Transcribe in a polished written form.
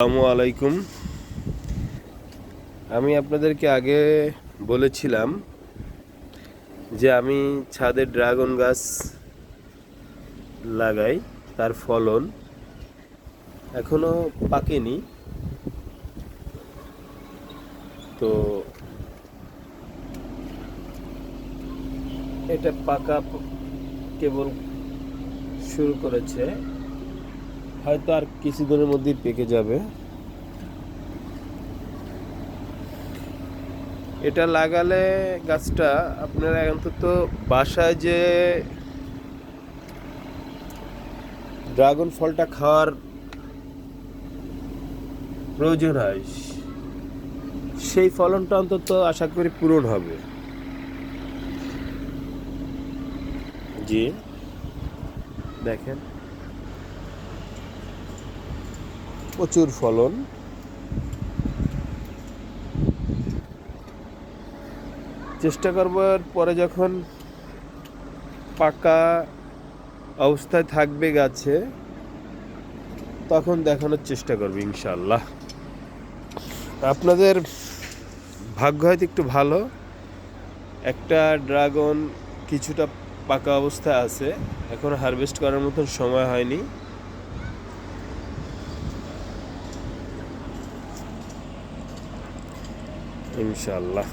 আসসালামু আলাইকুম। আমি আপনাদেরকে আগে বলেছিলাম যে আমি ছাদে ড্রাগন গাছ লাগাই, তার ফলন এখনো পাকেনি। তো এটা পাকা কেবল শুরু করেছে, হয়তো আর কিছুদিনের মধ্যেই পেকে যাবে। এটা লাগালে গাছটা আপনারা অন্তত বাসায় যে ড্রাগন ফলটা খাওয়ার প্রয়োজন হয়, সেই ফলনটা অন্তত আশা করি পূরণ হবে। জি, দেখেন প্রচুর ফলন। চেষ্টা করব পরে যখন পাকা অবস্থায় থাকবে গাছে, তখন দেখানোর চেষ্টা করবে ইনশাল্লাহ। আপনাদের ভাগ্য হয়তো একটু ভালো, একটা ড্রাগন কিছুটা পাকা অবস্থায় আছে, এখন হারভেস্ট করার মতন সময় হয়নি। ইনশাল্লাহ।